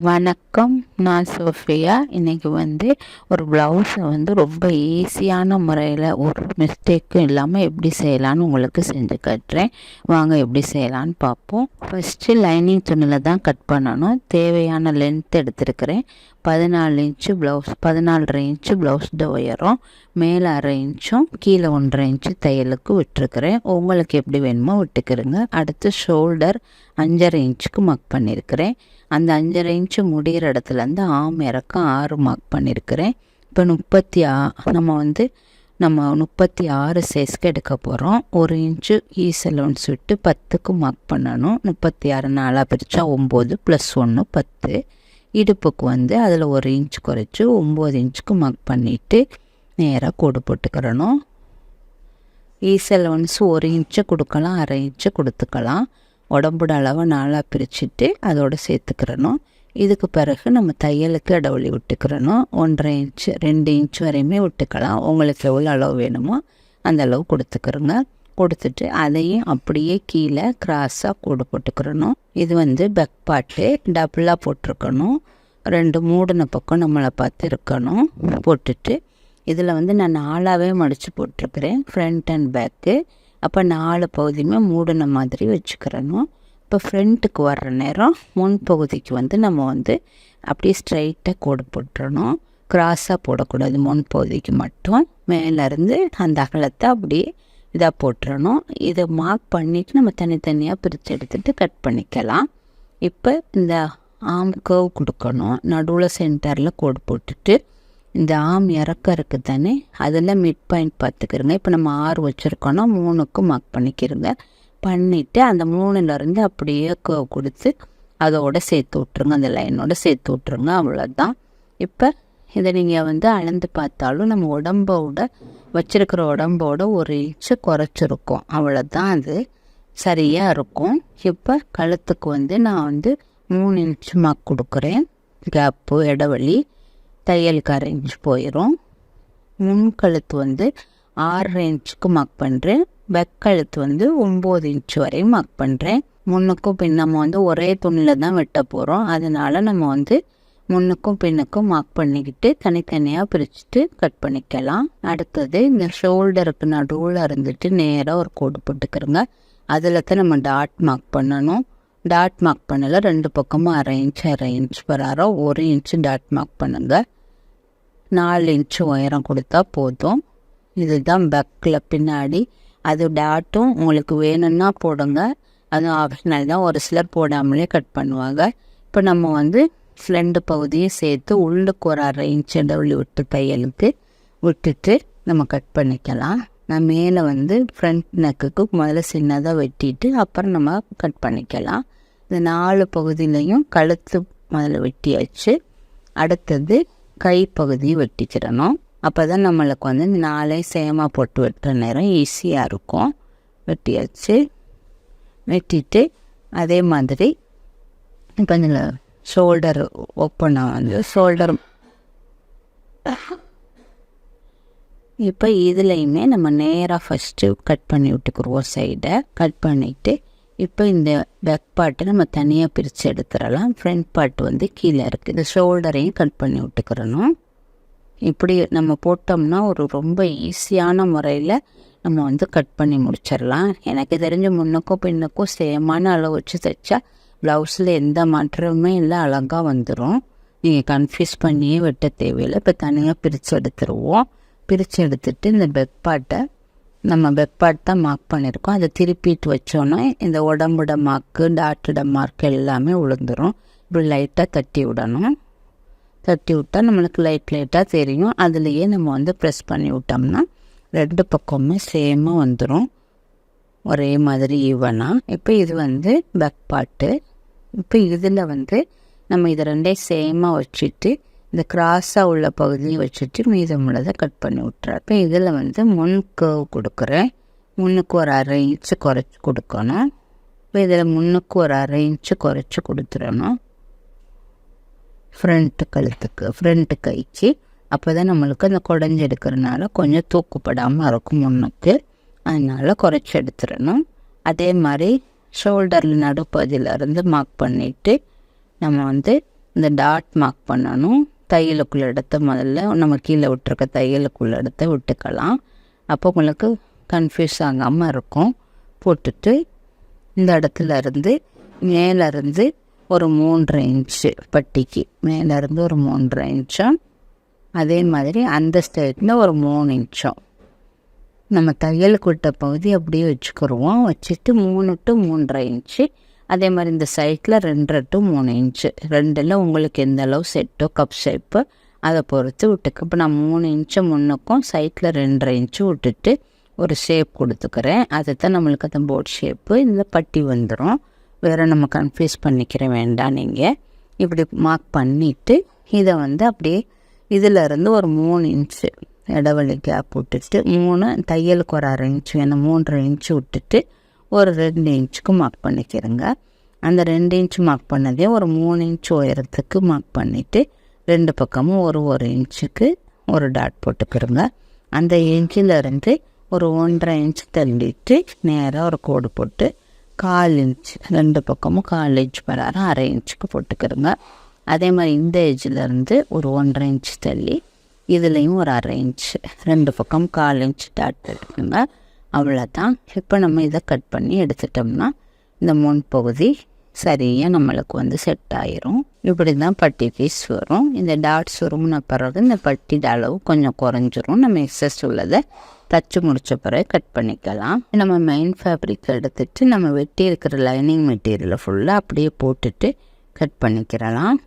வணக்கம், நான் சோஃபியா. இன்றைக்கி ஒரு ப்ளவுஸை ரொம்ப ஈஸியான முறையில் ஒரு மிஸ்டேக்கும் இல்லாமல் எப்படி செய்யலான்னு உங்களுக்கு செஞ்சு காட்டுறேன். வாங்க எப்படி செய்யலான்னு பார்ப்போம். ஃபஸ்ட்டு லைனிங் துணியில் தான் கட் பண்ணணும். தேவையான லென்த் எடுத்துருக்கிறேன். 14 இன்ச்சு ப்ளவுஸ், 14.5 இன்ச்சு ப்ளவுஸ்ட உயரம், மேலே 1/2 இன்ச்சும் கீழே 1.5 இன்ச்சு தையலுக்கு விட்டுருக்கிறேன். உங்களுக்கு எப்படி வேணுமோ விட்டுக்கிறேங்க. அடுத்து ஷோல்டர் 5.5 இன்ச்சுக்கு மார்க் பண்ணியிருக்கிறேன். அந்த 5.5 இன்ச்சு முடிகிற இடத்துலேருந்து ஆம் இறக்கம் 6 மார்க் பண்ணியிருக்கிறேன். இப்போ நம்ம 36 சைஸ்க்கு எடுக்க போகிறோம். 1 இன்ச்சு ஈசலோன்ஸ் விட்டு 10க்கு மார்க் பண்ணணும். 36 4 பிரித்தா 9 + 1 10. இடுப்புக்கு அதில் 1 இன்ச் குறைச்சி 9 இன்ச்சுக்கு மார்க் பண்ணிவிட்டு நேராக கோடு போட்டுக்கிறணும். ஈசலோன்ஸ் 1 இன்ச்சு கொடுக்கலாம், 1/2 இன்ச்சு கொடுத்துக்கலாம். உடம்போட அளவை 4 பிரிச்சுட்டு அதோடு சேர்த்துக்கிறணும். இதுக்கு பிறகு நம்ம தையலுக்கு இடைவெளி விட்டுக்கிறணும். 1.5 இன்ச்சு 2 இன்ச் வரையுமே விட்டுக்கலாம். உங்களுக்கு எவ்வளோ அளவு வேணுமோ அந்த அளவு கொடுத்துக்கிறோங்க. கொடுத்துட்டு அதையும் அப்படியே கீழே கிராஸாக கோடு போட்டுக்கிறணும். இது பேக் பார்ட்டு டபுளாக போட்டிருக்கணும். 2 மூடின பக்கம் நம்மளை பார்த்து இருக்கணும். போட்டுட்டு இதில் நான் 4ஆகவே மடித்து போட்டிருக்கிறேன், ஃப்ரண்ட் அண்ட் பேக்கு. அப்போ 4 பகுதியுமே மூடின மாதிரி வச்சுக்கிறணும். இப்போ ஃப்ரண்ட்டுக்கு வர்ற நேரம் முன் பகுதிக்கு நம்ம அப்படியே ஸ்ட்ரைட்டாக கோடு போட்டுறணும். கிராஸாக போடக்கூடாது. முன் பகுதிக்கு மட்டும் மேலேருந்து அந்த அகலத்தை அப்படியே இதாக போட்டுறணும். இதை மார்க் பண்ணிவிட்டு நம்ம தனித்தனியாக பிரித்து எடுத்துகிட்டு கட் பண்ணிக்கலாம். இப்போ இந்த ஆம் கர்வ் கொடுக்கணும். நடுவில் சென்டரில் கோடு போட்டுட்டு இந்த ஆம் இறக்கம் இருக்குது தானே, அதில் மிட் பாயிண்ட் பார்த்துக்கிறோங்க. இப்போ நம்ம 6 வச்சுருக்கோன்னா 3க்கு மார்க் பண்ணிக்கிறோங்க. பண்ணிவிட்டு அந்த 3லேருந்து அப்படியே கர்வ் கொடுத்து அதோடு சேர்த்து விட்ருங்க. அந்த லைனோட சேர்த்து விட்ருங்க. அவ்வளோதான். இப்போ இதை நீங்கள் அளந்து பார்த்தாலும் நம்ம வச்சுருக்கிற உடம்போட 1 இன்ச்சு குறைச்சிருக்கோம். அவ்வளோதான், அது சரியாக இருக்கும். இப்போ கழுத்துக்கு நான் 3 இன்ச்சு மார்க் கொடுக்குறேன். கேப்பு இடைவெளி தையலுக்கு 1/2 இன்ச் போயிடும். முன்கழுத்து 6.5 இன்ச்சுக்கு மார்க் பண்ணுறேன். வெக்கழுத்து 9 இன்ச்சு வரையும் மார்க் பண்ணுறேன். முன்னுக்கும் நம்ம ஒரே துணியில் தான் வெட்ட போகிறோம். அதனால் நம்ம முன்னுக்கும் பின்னுக்கும் மார்க் பண்ணிக்கிட்டு தனித்தனியாக பிரிச்சுட்டு கட் பண்ணிக்கலாம். அடுத்தது இந்த ஷோல்டருக்கு நடுவில் இருந்துட்டு நேராக ஒரு கோடு போட்டுக்கிறோங்க. அதில் தான் நம்ம டாட் மார்க் பண்ணணும். டாட் மார்க் பண்ணல 2 பக்கமும் 1/2 இன்ச் வராரோ 1 இன்ச்சு டாட் மார்க் பண்ணுங்க. 4 இன்ச்சு உயரம் கொடுத்தா போதும். இதுதான் பேக்கில் பின்னாடி. அது டாட்டும் உங்களுக்கு வேணும்னா போடுங்க, அதுவும் ஆப்ஷனல் தான். ஒரு சிலர் போடாமலே கட் பண்ணுவாங்க. இப்போ நம்ம ஃப்ரண்ட் பகுதியை சேர்த்து உள்ளுக்கு ஒரு 1/2 இன்ச் இடைவெளி விட்டு தையலுக்கு விட்டுட்டு நம்ம கட் பண்ணிக்கலாம். நான் மேலே ஃப்ரண்ட் நெக்குக்கு முதல்ல சின்னதாக வெட்டிட்டு அப்புறம் நம்ம கட் பண்ணிக்கலாம். இந்த 4 பகுதியிலையும் கழுத்து முதல்ல வெட்டியாச்சு. அடுத்தது கைப்பகுதியை வெட்டிக்கிறணும். அப்போ தான் நம்மளுக்கு இந்த 4 சேமாக போட்டு வெட்டுற நேரம் ஈஸியாக இருக்கும். வெட்டியாச்சு. வெட்டிட்டு அதே மாதிரி இப்போ இதில் ஷோல்டர் ஓப்பனாக ஷோல்டர் இப்போ இதுலையுமே நம்ம நேராக ஃபஸ்ட்டு கட் பண்ணி விட்டுக்குருவோம். சைடை கட் பண்ணிவிட்டு இப்போ இந்த பேக் பார்ட்டை நம்ம தனியாக பிரித்து எடுத்துடலாம். ஃப்ரண்ட் பார்ட் கீழே இருக்குது. இந்த ஷோல்டரையும் கட் பண்ணி விட்டுக்கிறணும். இப்படி நம்ம போட்டோம்னா ரொம்ப ஈஸியான முறையில் நம்ம கட் பண்ணி முடிச்சிடலாம். எனக்கு தெரிஞ்ச முன்னுக்கும் பின்னுக்கும் சேமான அளவு வச்சு தைச்சா ப்ளவுஸில் எந்த மாற்றமுமே இல்லை, அழகாக வந்துடும். நீங்கள் கன்ஃபியூஸ் பண்ணியே வெட்ட தேவையில்லை. இப்போ தனியாக பிரித்து எடுத்துருவோம். பிரித்து எடுத்துகிட்டு இந்த பேக் பார்ட் தான் மார்க் பண்ணியிருக்கோம். அதை திருப்பிட்டு வச்சோன்னா இந்த உடம்போட மார்க்கு டாட்டோட மார்க் எல்லாமே விழுந்துடும். இப்படி லைட்டாக தட்டி விடணும். தட்டி விட்டால் நம்மளுக்கு லைட்டாக தெரியும். அதுலேயே நம்ம ப்ரெஸ் பண்ணி விட்டோம்னா 2 பக்கமுமே சேமாக வந்துடும், ஒரே மாதிரி ஈவனாக. இப்போ இது பேக் பார்ட்டு. இப்போ இதில் நம்ம இதை 2 சேமாக வச்சுட்டு இந்த கிராஸாக உள்ள பகுதியை வச்சுட்டு மீதமுள்ளதை கட் பண்ணி விட்டுறேன். இப்போ இதில் முன் கர்வ் கொடுக்குறேன். முன்னுக்கு ஒரு 1/2 இன்ச்சு குறைச்சி கொடுக்கணும். இப்போ இதில் முன்னுக்கு ஒரு 1/2 இன்ச்சு குறைச்சி கொடுத்துடணும் ஃப்ரண்ட்டு கைக்கு. அப்போ தான் நம்மளுக்கு அந்த குடஞ்சி எடுக்கிறதுனால கொஞ்சம் தூக்குப்படாமல் இருக்கும் முன்னுக்கு. அதனால் குறைச்சி எடுத்துடணும். அதே மாதிரி ஷோல்டரில் நடுப்பகுதியிலேருந்து மார்க் பண்ணிவிட்டு நம்ம இந்த டாட் மார்க் பண்ணணும். தையலுக்குள்ள இடத்த முதல்ல நம்ம கீழே விட்டுருக்க தையலுக்குள்ள இடத்த விட்டுக்கலாம். அப்போ உங்களுக்கு கன்ஃபியூஸ் ஆகாமல் இருக்கும். போட்டுட்டு இந்த இடத்துல இருந்து மேலேருந்து ஒரு 3 இன்ச்சு பட்டிக்கு மேலேருந்து ஒரு 3 இன்ச்சும், அதே மாதிரி அந்த சைடில் ஒரு 3 இன்ச்சும் நம்ம தையலுக்கு விட்ட பகுதி அப்படியே வச்சுக்கிடுவோம். வச்சுட்டு 3 to 3.5 இன்ச்சு, அதே மாதிரி இந்த சைட்டில் 2.5 to 3 இன்ச்சு, ரெண்டில் உங்களுக்கு எந்த அளவு செட்டோ கப் ஷேப்பு அதை பொறுத்து விட்டுக்கு. இப்போ நான் 3 இன்ச்சு முன்னுக்கும் சைட்டில் 2.5 இன்ச்சு விட்டுட்டு ஒரு ஷேப் கொடுத்துக்கிறேன். அதுதான் நம்மளுக்கு அந்த போட் ஷேப்பு. இதில் பட்டி வந்துடும். வேறு நம்ம கன்ஃபியூஸ் பண்ணிக்கிற வேண்டாம். நீங்கள் இப்படி மார்க் பண்ணிவிட்டு இதை அப்படியே இதிலேருந்து ஒரு 3 இன்ச்சு இடைவெளி கேப் விட்டுட்டு 3 தையலுக்கு ஒரு 1/2 இன்ச்சு வேணும், 3.5 இன்ச்சு விட்டுட்டு ஒரு 2 இன்ச்சுக்கு மார்க் பண்ணிக்கிறேங்க. அந்த 2 இன்ச்சு மார்க் பண்ணதே ஒரு 3 இன்ச்சு உயரத்துக்கு மார்க் பண்ணிவிட்டு 2 பக்கமும் ஒரு இன்ச்சுக்கு ஒரு டாட் போட்டுக்கிறோங்க. அந்த இன்ச்சிலேருந்து ஒரு 1.5 இன்ச்சு தள்ளிட்டு நேராக ஒரு கோடு போட்டு 1/4 இன்ச்சு 2 பக்கமும் 1/4 இன்ச்சு பராரம் 1/2 இன்ச்சுக்கு போட்டுக்கிறோங்க. அதே மாதிரி இந்த எஜ்ஜிலேருந்து ஒரு 1.5 இன்ச்சு தள்ளி இதுலேயும் ஒரு 1/2 இன்ச்சு 2 பக்கம் 1/4 இன்ச்சு டாட் போட்டுக்கோங்க. அவ்வளோதான். இப்போ நம்ம இதை கட் பண்ணி எடுத்துட்டோம்னா இந்த முன் பகுதி சரியாக நம்மளுக்கு செட் ஆயிரும். இப்படி தான் பட்டி பீஸ் வரும். இந்த டாட்ஸ் வரும்ன பிறகு இந்த பட்டியோட அளவு கொஞ்சம் குறைஞ்சிரும். நம்ம எக்ஸஸ் உள்ளதை தச்சு முடித்த பிறகு கட் பண்ணிக்கலாம். நம்ம மெயின் ஃபேப்ரிக் எடுத்துகிட்டு நம்ம வெட்டி இருக்கிற லைனிங் மெட்டீரியலை ஃபுல்லாக அப்படியே போட்டுட்டு கட் பண்ணிக்கிறலாம்.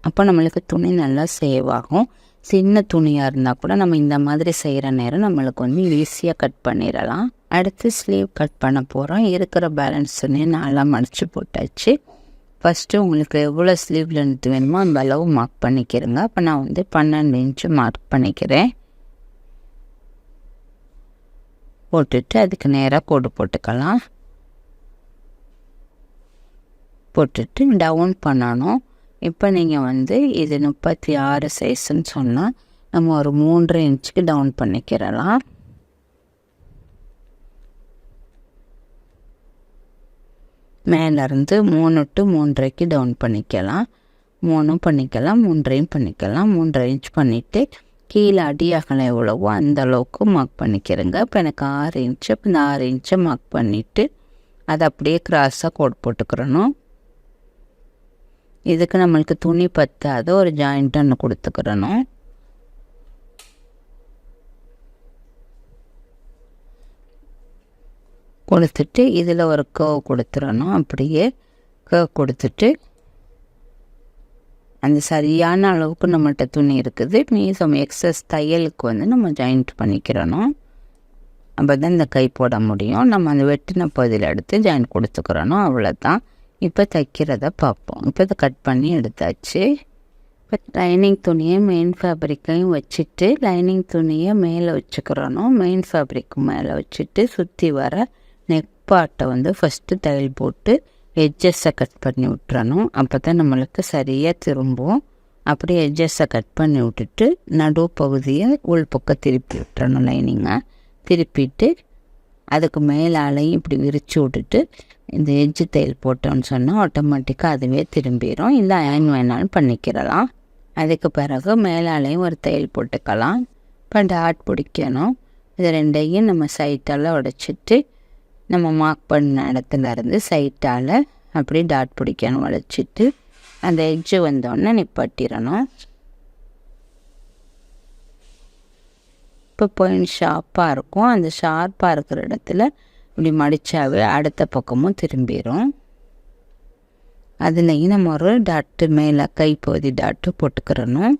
அப்போ நம்மளுக்கு துணி நல்லா சேவ் ஆகும். சின்ன துணியாக இருந்தால் கூட நம்ம இந்த மாதிரி செய்கிற நேரம் நம்மளுக்கு ஈஸியாக கட் பண்ணிடலாம். அடுத்து ஸ்லீவ் கட் பண்ண போகிறோம். இருக்கிற பேலன்ஸ் துணியை நல்லா மடித்து போட்டாச்சு. ஃபஸ்ட்டு உங்களுக்கு எவ்வளோ ஸ்லீவ் லென்த் வேணுமோ அந்த அளவு மார்க் பண்ணிக்கிறேங்க. அப்போ நான் 12 இன்ச்சு மார்க் பண்ணிக்கிறேன். போட்டுட்டு அதுக்கு நேராக கோடு போட்டுக்கலாம். போட்டுட்டு டவுன் பண்ணணும். இப்போ நீங்கள் இது 36 சைஸுன்னு சொன்னால் நம்ம ஒரு 3.5 இன்ச்சுக்கு டவுன் பண்ணிக்கிறலாம். மேலேருந்து 3 to 3.5க்கு டவுன் பண்ணிக்கலாம். 3 பண்ணிக்கலாம், 3.5 பண்ணிக்கலாம். 3.5 இன்ச் பண்ணிவிட்டு கீழே அடியாகலை எவ்வளவோ அந்த அளவுக்கு மார்க் பண்ணிக்கிறேங்க. இப்போ எனக்கு 6 இன்ச்சு. இப்போ இந்த 6 இன்ச்சை மார்க் பண்ணிவிட்டு அதை அப்படியே கிராஸாக கோட் போட்டுக்கிறணும். இதுக்கு நம்மளுக்கு துணி பத்தாத ஒரு ஜாயிண்ட் ஒன்று கொடுத்துக்கிறணும். கொடுத்துட்டு இதில் ஒரு கர்வ் கொடுத்துடணும். அப்படியே கர்வ் கொடுத்துட்டு அந்த சரியான அளவுக்கு நம்மள்கிட்ட துணி இருக்குது. மீதம் எக்ஸஸ் தையலுக்கு நம்ம ஜாயிண்ட் பண்ணிக்கிறணும். அப்போ தான் இந்த கை போட முடியும். நம்ம அந்த வெட்டின பகுதியில் எடுத்து ஜாயிண்ட் கொடுத்துக்கிறணும். அவ்வளோதான். இப்போ தைக்கிறத பார்ப்போம். இப்போ இதை கட் பண்ணி எடுத்தாச்சு. இப்போ லைனிங் துணியை மெயின் ஃபேப்ரிக்கையும் வச்சுட்டு லைனிங் துணியை மேலே வச்சுக்கிறணும். மெயின் ஃபேப்ரிக்கு மேலே வச்சுட்டு சுற்றி வர நெக் பார்ட்டை ஃபஸ்ட்டு தையல் போட்டு எட்ஜஸை கட் பண்ணி விட்டுறணும். அப்போ தான் நம்மளுக்கு சரியாக திரும்பும். அப்படியே எட்ஜஸை கட் பண்ணி விட்டுட்டு நடு பகுதியை உள்பக்கம் திருப்பி விட்டுறணும். லைனிங்கை திருப்பிட்டு அதுக்கு மேலாலையும் இப்படி விரித்து விட்டுட்டு இந்த எட்ஜு தையல் போட்டோன்னு சொன்னால் ஆட்டோமேட்டிக்காக அதுவே திரும்பிடும். இல்லை அயன் வேணாலும் பண்ணிக்கிறலாம். அதுக்கு பிறகு மேலாலையும் ஒரு தையல் போட்டுக்கலாம். இப்போ டாட் பிடிக்கணும். இது ரெண்டையும் நம்ம சைட்டால் உடைச்சிட்டு நம்ம மார்க் பண்ண இடத்துலேருந்து சைட்டால் அப்படி டாட் பிடிக்கணும். உடைச்சிட்டு அந்த எட்ஜு வந்தோடனே நிப்பாட்டிடணும். இப்போ பாயிண்ட் ஷார்ப்பாக இருக்கும். அந்த ஷார்ப்பாக இருக்கிற இடத்துல இப்படி மடித்தாவே அடுத்த பக்கமும் திரும்பிடும். அதுலேயும் நம்ம ஒரு டாட்டு மேலே கைப்பகுதி டாட்டு போட்டுக்கிறணும்.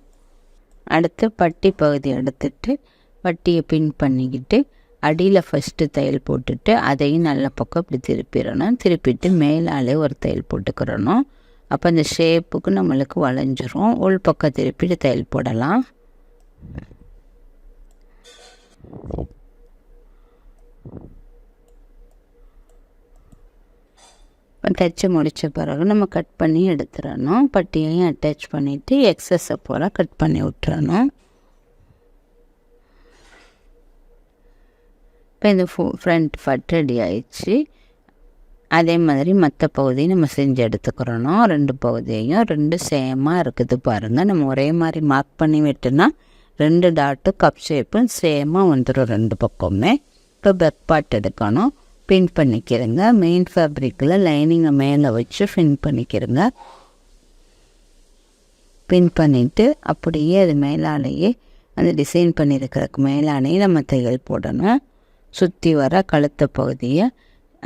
அடுத்து பட்டி பகுதி எடுத்துட்டு பட்டியை பின் பண்ணிக்கிட்டு அடியில் ஃபஸ்ட்டு தையல் போட்டுட்டு அதையும் நல்ல பக்கம் இப்படி திருப்பிடணும். திருப்பிட்டு மேலாலே ஒரு தையல் போட்டுக்கிறணும். அப்போ அந்த ஷேப்புக்கு நம்மளுக்கு வளைஞ்சிரும். உள் பக்கம் திருப்பிட்டு தையல் போடலாம். தைச்சி முடித்த பிறகு நம்ம கட் பண்ணி எடுத்துடணும். பட்டியையும் அட்டாச் பண்ணிவிட்டு எக்ஸஸை போல் கட் பண்ணி விட்டுறணும். இப்போ இந்த ஃப்ரண்ட் பார்ட் ரெடி ஆயிடுச்சு. அதே மாதிரி மற்ற பகுதியும் நம்ம செஞ்சு எடுத்துக்கிறணும். 2 பகுதியையும் 2 சேமாக இருக்குது பாருங்கள். நம்ம ஒரே மாதிரி மார்க் பண்ணி விட்டுனா 2 டாட்டும் கப் ஷேப்பும் சேமாக வந்துடும் 2 பக்கமே. இப்போ பேக் பார்ட் எடுக்கணும். பின் பண்ணிக்கிறங்க. மெயின் ஃபேப்ரிக்கில் லைனிங்கை மேலே வச்சு பின் பண்ணிக்கிறங்க. பின் பண்ணிவிட்டு அப்படியே அது மேலாலேயே அந்த டிசைன் பண்ணியிருக்கிறதுக்கு மேலாலேயே நம்ம தையல் போடணும். சுற்றி வர கழுத்து பகுதியை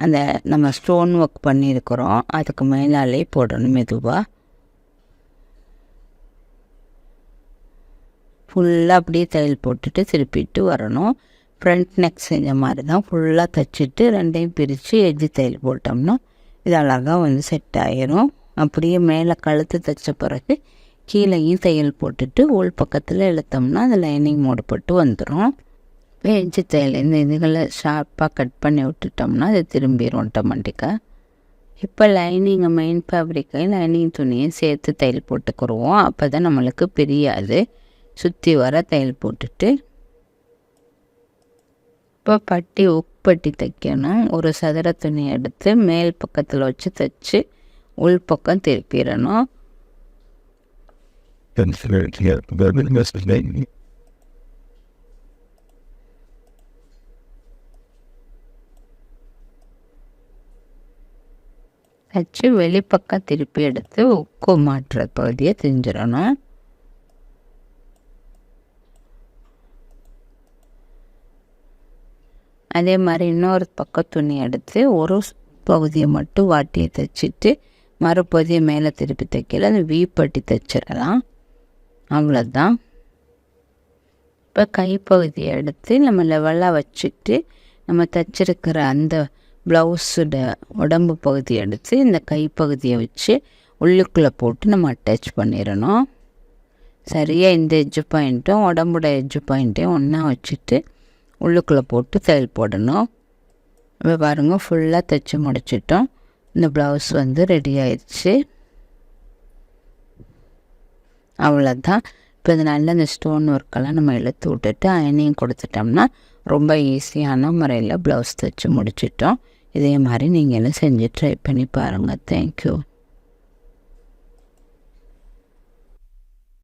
அந்த நம்ம ஸ்டோன் ஒர்க் பண்ணியிருக்கிறோம் அதுக்கு மேலாலே போடணும். மெதுவாக ஃபுல்லாக அப்படியே தையல் போட்டுட்டு திருப்பிட்டு வரணும். ஃப்ரண்ட் நெக் செஞ்ச மாதிரி தான் ஃபுல்லாக தைச்சிட்டு 2ஐயும் பிரித்து எட்ஜி தையல் போட்டோம்னா இது அழகாக வந்து செட் ஆகிரும். அப்படியே மேலே கழுத்து தைச்ச பிறகு கீழேயும் தையல் போட்டுட்டு உள் பக்கத்தில் இழுத்தோம்னா அந்த லைனிங் மூடப்பட்டு வந்துடும். எட்ஜி தையல் இந்த இதுகளை ஷார்ப்பாக கட் பண்ணி விட்டுட்டோம்னா அது திரும்பிடும் ஆட்டோமேட்டிக்காக. இப்போ லைனிங்கை மெயின் ஃபேப்ரிக்கை லைனிங் துணியை சேர்த்து தையல் போட்டுக்குருவோம். அப்போ தான் நம்மளுக்கு பிரியாது. சுற்றி வர தையல் போட்டுட்டு இப்போ பட்டி உப்பட்டி தைக்கணும். ஒரு சதுர துணி எடுத்து மேல் பக்கத்தில் வச்சு தைச்சி உள் பக்கம் திருப்பிடணும். தைச்சி வெளிப்பக்கம் திருப்பி எடுத்து உக்கு மாட்டுற பகுதியை செஞ்சிடணும். அதே மாதிரி இன்னொரு பக்கம் துணி எடுத்து ஒரு பகுதியை மட்டும் வாட்டியை தைச்சிட்டு மறுபகுதியை மேலே திருப்பி தைக்கல அந்த வீப்பட்டி தைச்சிடலாம். அவ்வளோதான். இப்போ கைப்பகுதியை எடுத்து நம்ம லெவலாக வச்சுட்டு நம்ம தைச்சிருக்கிற அந்த ப்ளவுஸோட உடம்பு பகுதியை எடுத்து இந்த கைப்பகுதியை வச்சு உள்ளுக்குள்ளே போட்டு நம்ம அட்டாச் பண்ணிடணும். சரியாக இந்த எட்ஜு பாயிண்ட்டும் உடம்போட எட்ஜு பாயிண்ட்டையும் ஒன்றா வச்சுட்டு உள்ளுக்குள்ளே போட்டு தையல் போடணும். இப்போ பாருங்கள் ஃபுல்லாக தைச்சி முடிச்சிட்டோம். இந்த ப்ளவுஸ் வந்து ரெடி ஆயிடுச்சு. அவ்வளோதான். இப்போ இது நல்ல இந்த ஸ்டோன் ஒர்க்கெல்லாம் நம்ம இழுத்து விட்டுட்டு அயனிங் கொடுத்துட்டோம்னா ரொம்ப ஈஸியான முறையில் ப்ளவுஸ் தைச்சி முடிச்சிட்டோம். இதே மாதிரி நீங்களும் செஞ்சு ட்ரை பண்ணி பாருங்கள். தேங்க்யூ.